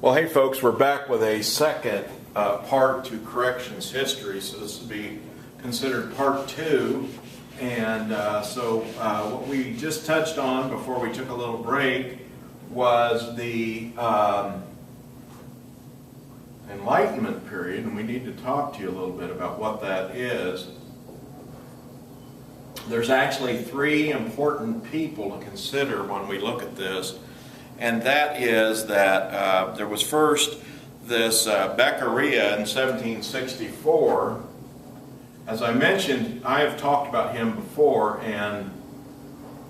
Well, hey folks, we're back with a second part to corrections history, so this will be considered part 2. And what we just touched on before we took a little break was the Enlightenment period, and we need to talk to you a little bit about what that is. There's actually 3 important people to consider when we look at this. And that is that there was first this Beccaria in 1764. As I mentioned, I have talked about him before, and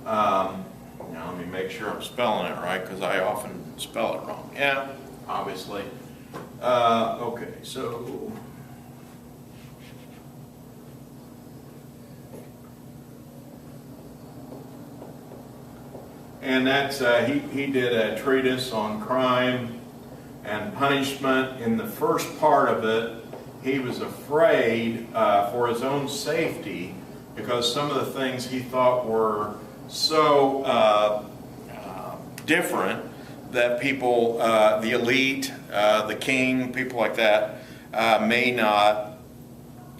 now let me make sure I'm spelling it right, because I often spell it wrong. Yeah, obviously. Okay, so... And that's, he did a treatise on crime and punishment. In the first part of it, he was afraid for his own safety because some of the things he thought were so different that people, the elite, the king, people like that, may not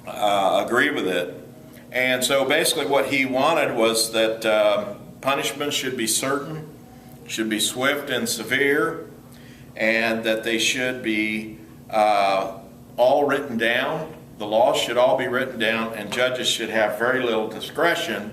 agree with it. And so basically what he wanted was that punishment should be certain, should be swift and severe, and that they should be all written down. The laws should all be written down, and judges should have very little discretion,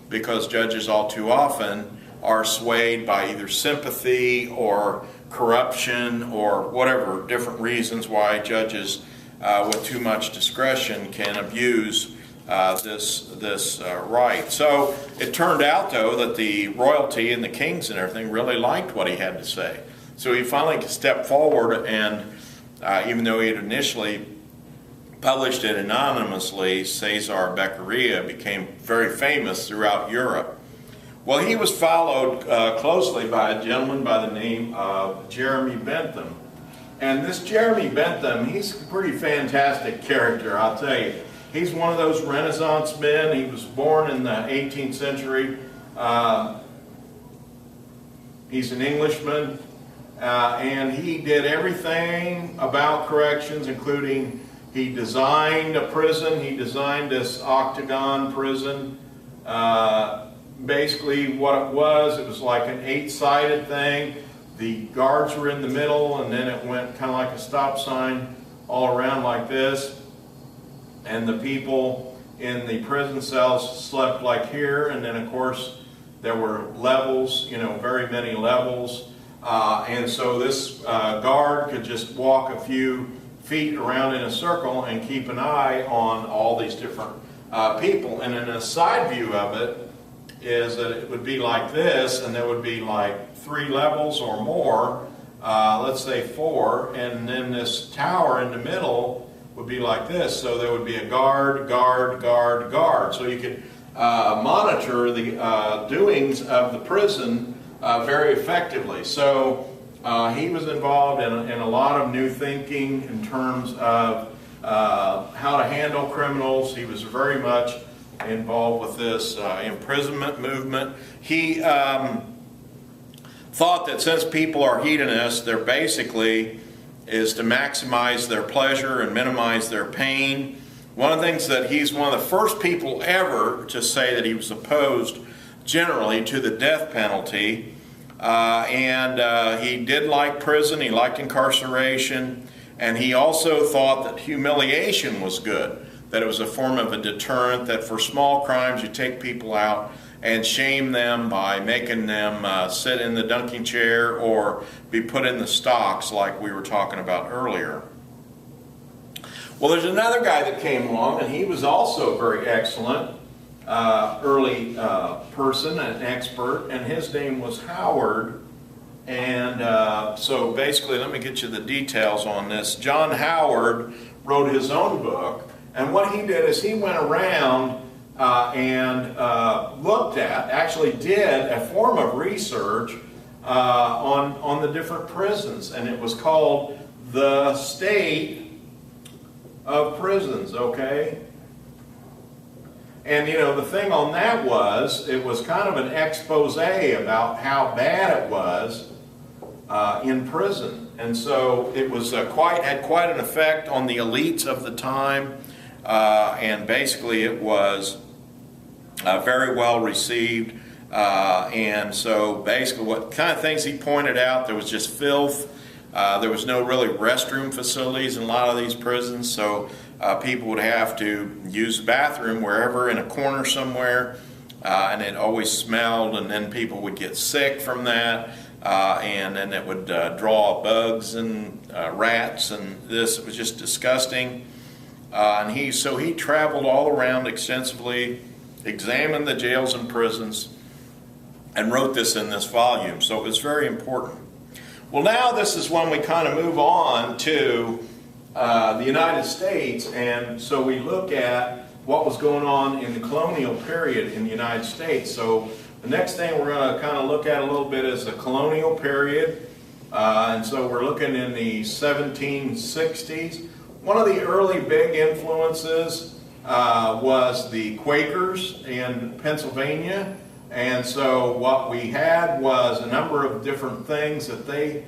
because judges all too often are swayed by either sympathy or corruption or whatever different reasons why judges with too much discretion can abuse this right. So it turned out, though, that the royalty and the kings and everything really liked what he had to say. So he finally stepped forward, and even though he had initially published it anonymously, Caesar Beccaria became very famous throughout Europe. Well, he was followed closely by a gentleman by the name of Jeremy Bentham. And this Jeremy Bentham, he's a pretty fantastic character, I'll tell you. He's one of those Renaissance men. He was born in the 18th century. He's an Englishman, and he did everything about corrections, including he designed a prison. He designed this octagon prison. Basically what it was like an 8-sided thing. The guards were in the middle, and then it went kind of like a stop sign all around like this. And the people in the prison cells slept like here, and then of course there were levels, very many levels, and so this guard could just walk a few feet around in a circle and keep an eye on all these different people. And then a side view of it is that it would be like this, and there would be like 3 levels or more, let's say 4, and then this tower in the middle would be like this. So there would be a guard, guard, guard, guard. So you could monitor the doings of the prison very effectively. So he was involved in a lot of new thinking in terms of how to handle criminals. He was very much involved with this imprisonment movement. He thought that since people are hedonists, they're basically is to maximize their pleasure and minimize their pain. One of the things that he's one of the first people ever to say that he was opposed generally to the death penalty, and he did like prison, he liked incarceration, and he also thought that humiliation was good, that it was a form of a deterrent, that for small crimes you take people out and shame them by making them sit in the dunking chair or be put in the stocks like we were talking about earlier. Well, there's another guy that came along, and he was also very excellent, early person, an expert, and his name was Howard. And so basically, let me get you the details on this. John Howard wrote his own book, and what he did is he went around and looked at, actually did a form of research on the different prisons, and it was called The State of Prisons, okay? And the thing on that was, it was kind of an expose about how bad it was in prison. And so it was had quite an effect on the elites of the time, and basically it was very well received. And so basically what kind of things he pointed out, there was just filth. There was no really restroom facilities in a lot of these prisons, so people would have to use the bathroom wherever in a corner somewhere, and it always smelled, and then people would get sick from that, and then it would draw bugs and rats, and this, it was just disgusting. And he traveled all around extensively, examined the jails and prisons, and wrote this in this volume. So it was very important. Well, now this is when we kind of move on to the United States, and so we look at what was going on in the colonial period in the United States. So the next thing we're going to kind of look at a little bit is the colonial period, and so we're looking in the 1760s. One of the early big influences was the Quakers in Pennsylvania. And so what we had was a number of different things that they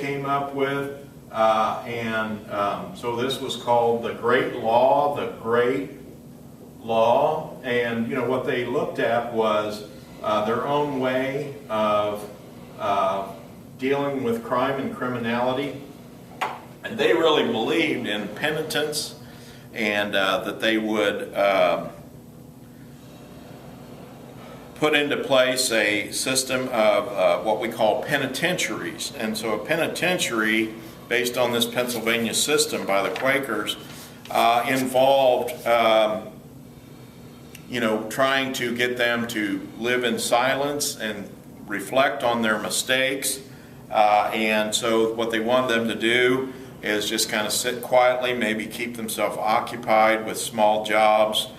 came up with, so this was called the Great Law, and you know what they looked at was their own way of dealing with crime and criminality, and they really believed in penitence, and that they would put into place a system of what we call penitentiaries. And so a penitentiary, based on this Pennsylvania system by the Quakers, involved trying to get them to live in silence and reflect on their mistakes. And so what they wanted them to do is just kind of sit quietly, maybe keep themselves occupied with small jobs.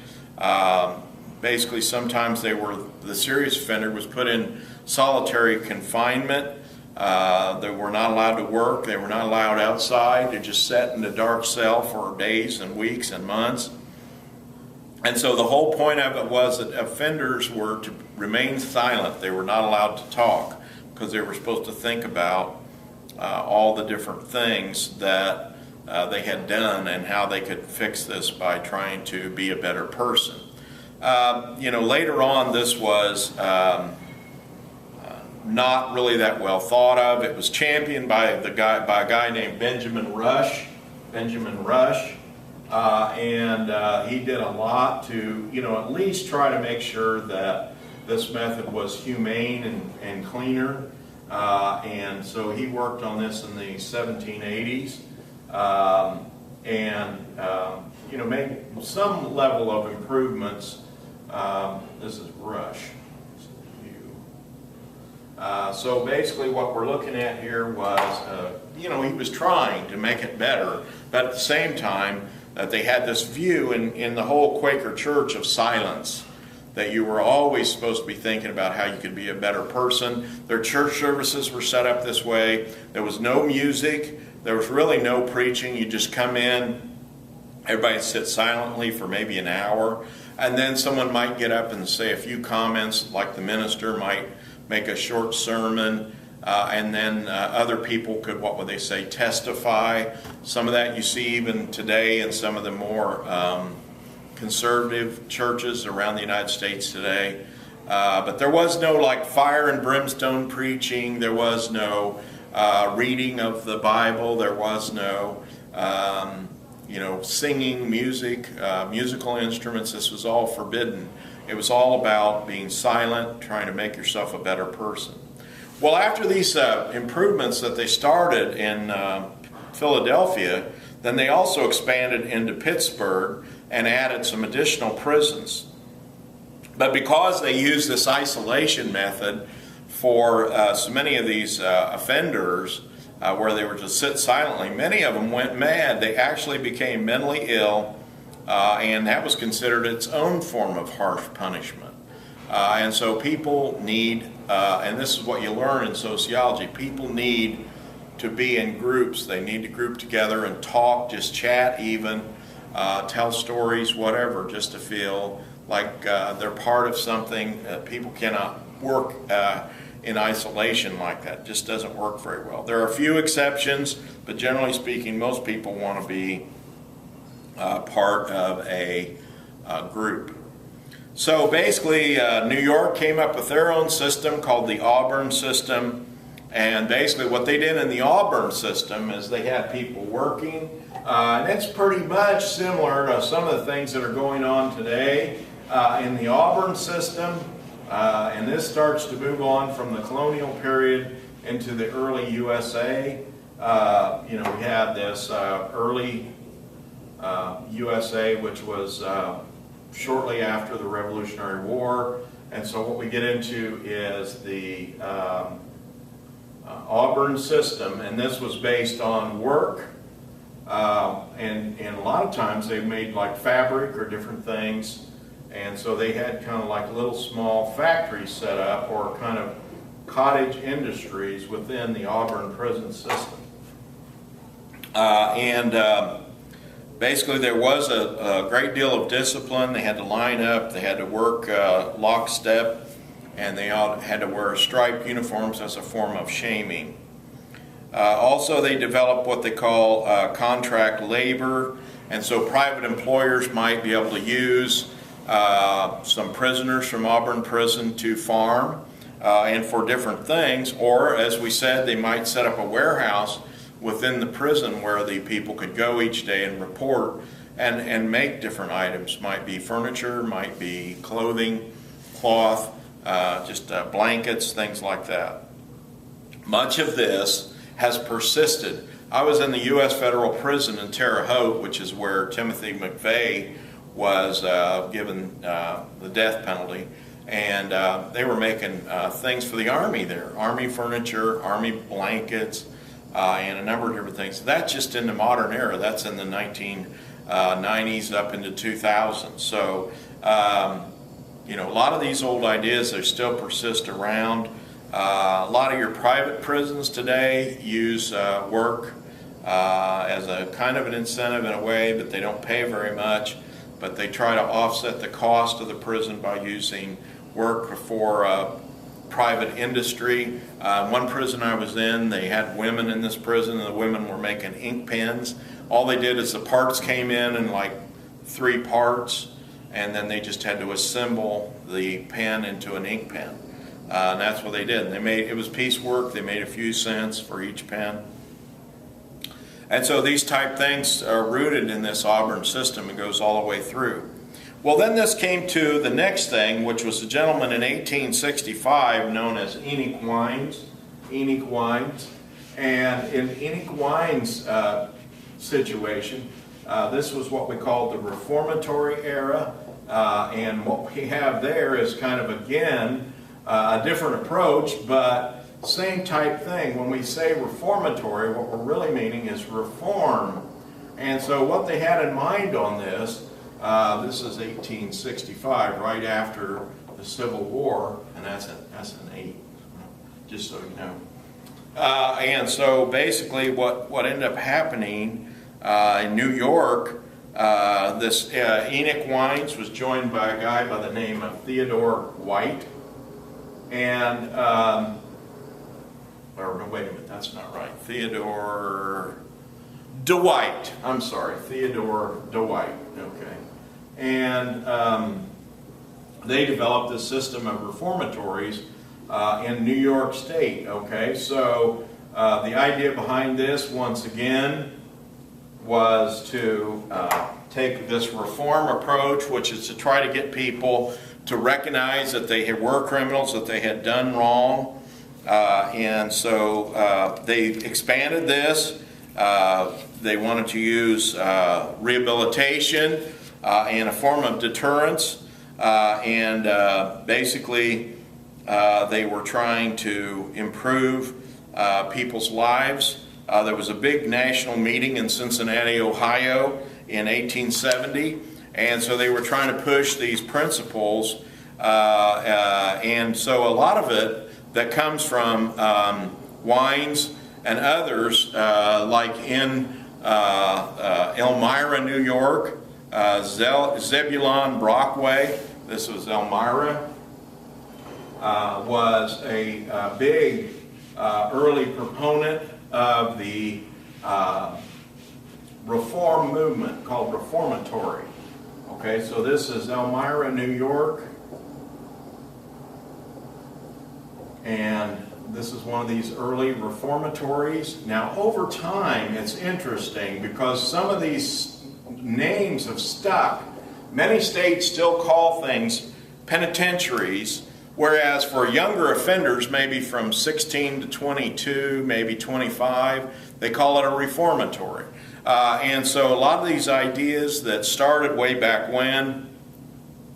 Basically, sometimes the serious offender was put in solitary confinement. They were not allowed to work. They were not allowed outside. They just sat in a dark cell for days and weeks and months. And so the whole point of it was that offenders were to remain silent. They were not allowed to talk because they were supposed to think about all the different things that they had done and how they could fix this by trying to be a better person. Later on, this was not really that well thought of. It was championed by a guy named Benjamin Rush, and he did a lot to, at least try to make sure that this method was humane and cleaner. And so he worked on this in the 1780s, made some level of improvements. This is Rush. So basically what we're looking at here was, he was trying to make it better, but at the same time that they had this view in the whole Quaker church of silence, that you were always supposed to be thinking about how you could be a better person. Their church services were set up this way. There was no music. There was really no preaching. You just come in, everybody sit silently for maybe an hour, and then someone might get up and say a few comments, like the minister might make a short sermon, and then other people could, what would they say, testify. Some of that you see even today in some of the more conservative churches around the United States today. But there was no like fire and brimstone preaching. There was no reading of the Bible. There was no singing, music, musical instruments. This was all forbidden. It was all about being silent, trying to make yourself a better person. Well, after these improvements that they started in Philadelphia, then they also expanded into Pittsburgh and added some additional prisons. But because they used this isolation method for so many of these offenders, where they were to sit silently, many of them went mad. They actually became mentally ill, and that was considered its own form of harsh punishment. And so people need, and this is what you learn in sociology, people need to be in groups. They need to group together and talk, just chat even, tell stories, whatever, just to feel like they're part of something. People cannot work in isolation like that. It just doesn't work very well. There are a few exceptions, but generally speaking, most people want to be part of a group. So basically, New York came up with their own system called the Auburn system. And basically what they did in the Auburn system is they had people working. And it's pretty much similar to some of the things that are going on today in the Auburn system. And this starts to move on from the colonial period into the early USA. We had this early USA, which was shortly after the Revolutionary War. And so what we get into is the Auburn system, and this was based on work. And a lot of times they made like fabric or different things. And so they had kind of like little small factories set up, or kind of cottage industries within the Auburn prison system. Basically there was a great deal of discipline. They had to line up, they had to work lockstep, and they all had to wear striped uniforms as a form of shaming. Also they developed what they call contract labor, and so private employers might be able to use some prisoners from Auburn prison to farm and for different things, or as we said, they might set up a warehouse within the prison where the people could go each day and report and make different items. Might be furniture, might be clothing, cloth, just blankets, things like that. Much of this has persisted. I was in the U.S. federal prison in Terre Haute, which is where Timothy McVeigh was given the death penalty, and they were making things for the Army there, Army furniture, Army blankets, and a number of different things. That's just in the modern era. That's in the 1990s up into 2000. So, a lot of these old ideas, they still persist around. A lot of your private prisons today use work as a kind of an incentive in a way, but they don't pay very much. But they try to offset the cost of the prison by using work for private industry. One prison I was in, they had women in this prison, and the women were making ink pens. All they did is the parts came in like 3 parts, and then they just had to assemble the pen into an ink pen. And that's what they did. And it was piecework. They made a few cents for each pen. And so these type things are rooted in this Auburn system and goes all the way through. Well, then this came to the next thing, which was a gentleman in 1865 known as Enoch Wines. Enoch Wines. And in Enoch Wines' situation, this was what we called the Reformatory era. And what we have there is kind of, again, a different approach, but same type thing. When we say reformatory, what we're really meaning is reform. And so what they had in mind on this is 1865, right after the Civil War, and that's an 8, just so you know. And so basically what ended up happening in New York, this Enoch Wines was joined by a guy by the name of Theodore White. And, or no, wait a minute, that's not right. Theodore Dawalt. I'm sorry, Theodore Dawalt. Okay. And they developed this system of reformatories in New York State. Okay, so the idea behind this, once again, was to take this reform approach, which is to try to get people to recognize that they were criminals, that they had done wrong. And so they expanded this. They wanted to use rehabilitation and a form of deterrence. Basically, they were trying to improve people's lives. There was a big national meeting in Cincinnati, Ohio in 1870. And so they were trying to push these principles, and so a lot of it that comes from Wines and others, like in Elmira, New York, Zebulon Brockway, this was Elmira, was a big early proponent of the Reform movement called Reformatory. Okay, so this is Elmira, New York, and this is one of these early reformatories. Now, over time, it's interesting because some of these names have stuck. Many states still call things penitentiaries, whereas for younger offenders, maybe from 16 to 22, maybe 25, they call it a reformatory. And so a lot of these ideas that started way back when,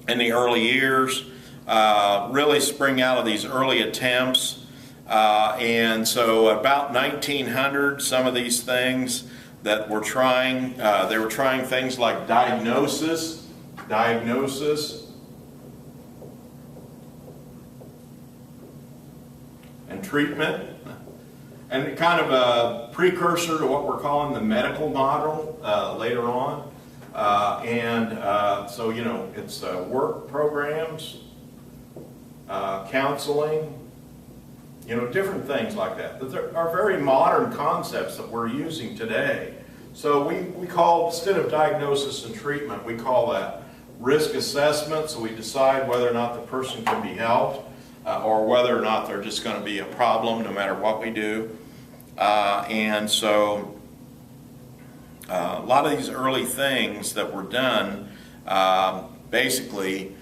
in the early years, really spring out of these early attempts. And so about 1900, some of these things that were trying, they were trying things like diagnosis, and treatment, and kind of a precursor to what we're calling the medical model later on. So, you know, it's work programs, counseling, you know, different things like that. But there are very modern concepts that we're using today. So we call, instead of diagnosis and treatment, we call that risk assessment. So we decide whether or not the person can be helped, or whether or not they're just going to be a problem no matter what we do. And so a lot of these early things that were done basically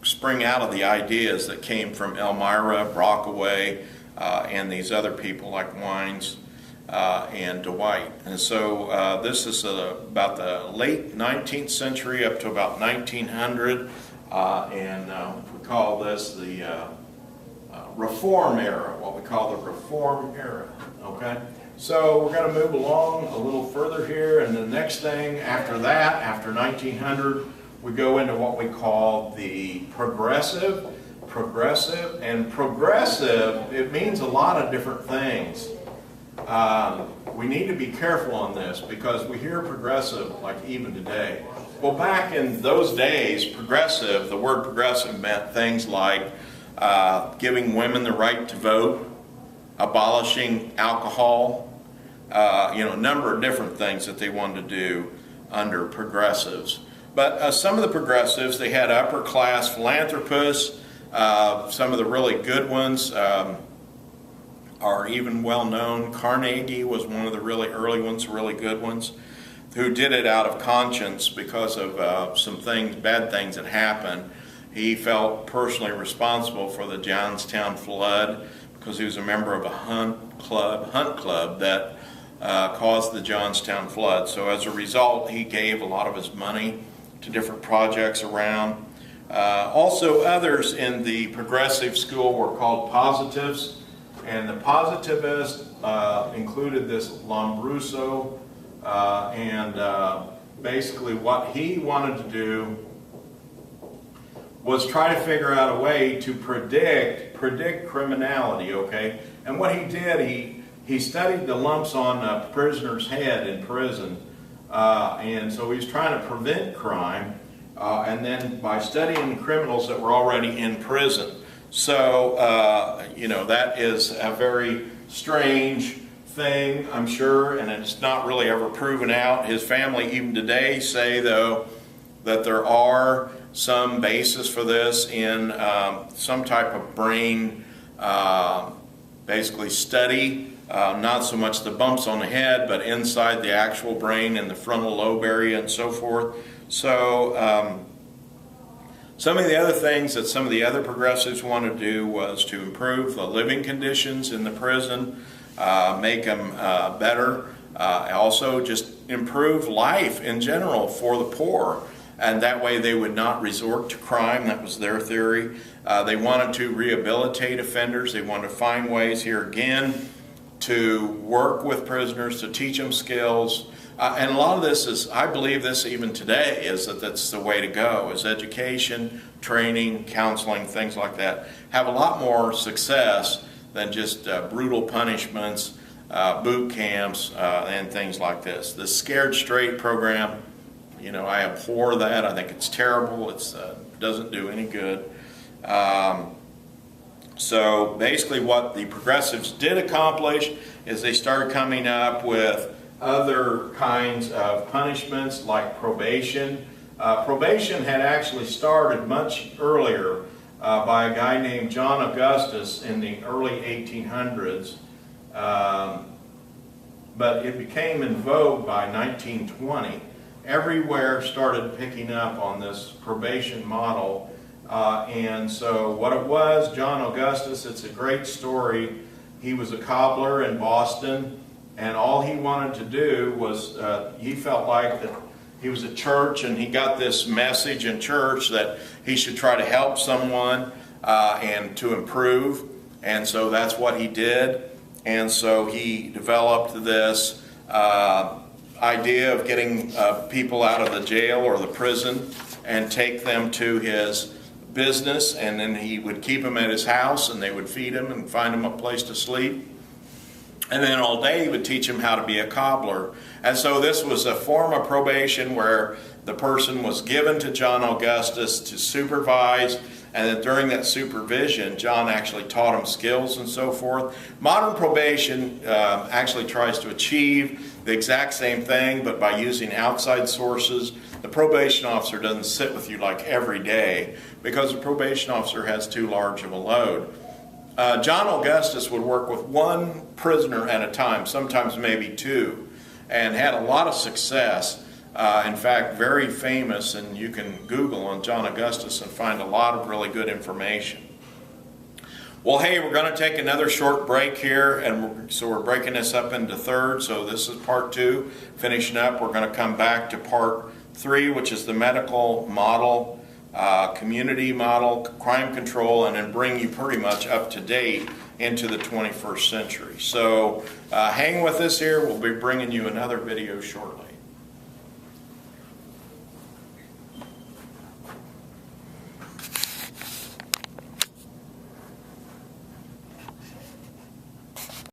spring out of the ideas that came from Elmira, Brockaway, and these other people like Wines and Dawalt. And so this is about the late 19th century up to about 1900, and we call this the Reform era, what we call the Reform era. Okay? So we're going to move along a little further here, and the next thing after that, after 1900, we go into what we call the progressive. And progressive, it means a lot of different things. We need to be careful on this because we hear progressive like even today. Well, back in those days, progressive, the word progressive meant things like giving women the right to vote, abolishing alcohol, you know, a number of different things that they wanted to do under progressives. But some of the progressives, they had upper class philanthropists. Some of the really good ones are even well known. Carnegie was one of the really early ones, really good ones, who did it out of conscience because of some things, bad things that happened. He felt personally responsible for the Johnstown flood because he was a member of a hunt club that caused the Johnstown flood. So as a result, he gave a lot of his money to different projects around. Also, others in the progressive school were called positives, and the positivists included this Lombroso, and basically what he wanted to do was try to figure out a way to predict criminality, okay? And what he did, he studied the lumps on a prisoner's head in prison, and so he was trying to prevent crime, and then by studying criminals that were already in prison. So, you know, that is a very strange thing, I'm sure, and it's not really ever proven out. His family, even today, say, though, that there are some basis for this in some type of brain, basically study, not so much the bumps on the head, but inside the actual brain in the frontal lobe area and so forth. So some of the other things that some of the other progressives wanted to do was to improve the living conditions in the prison, make them better, also just improve life in general for the poor. And that way they would not resort to crime. That was their theory. They wanted to rehabilitate offenders. They wanted to find ways here again to work with prisoners, to teach them skills. And a lot of this is, I believe this even today, is that that's the way to go, is education, training, counseling, things like that. Have a lot more success than just brutal punishments, boot camps, and things like this. The Scared Straight program, you know, I abhor that. I think it's terrible. It doesn't do any good. So basically what the progressives did accomplish is they started coming up with other kinds of punishments like probation. Probation had actually started much earlier by a guy named John Augustus in the early 1800s, but it became in vogue by 1920. Everywhere started picking up on this probation model. And so what it was, John Augustus, it's a great story. He was a cobbler in Boston, and all he wanted to do was, he felt like that he was at church and he got this message in church that he should try to help someone and to improve. And so that's what he did. And so he developed this idea of getting people out of the jail or the prison and take them to his business, and then he would keep them at his house and they would feed him and find him a place to sleep. And then all day he would teach him how to be a cobbler. And so this was a form of probation where the person was given to John Augustus to supervise, and then during that supervision, John actually taught him skills and so forth. Modern probation actually tries to achieve the exact same thing, but by using outside sources. The probation officer doesn't sit with you like every day because the probation officer has too large of a load. John Augustus would work with one prisoner at a time, sometimes maybe two, and had a lot of success. In fact, very famous, and you can Google on John Augustus and find a lot of really good information. Well, hey, we're going to take another short break here, and so we're breaking this up into thirds. So this is part 2. Finishing up, we're going to come back to part 3, which is the medical model, community model, crime control, and then bring you pretty much up to date into the 21st century. So hang with us here. We'll be bringing you another video shortly.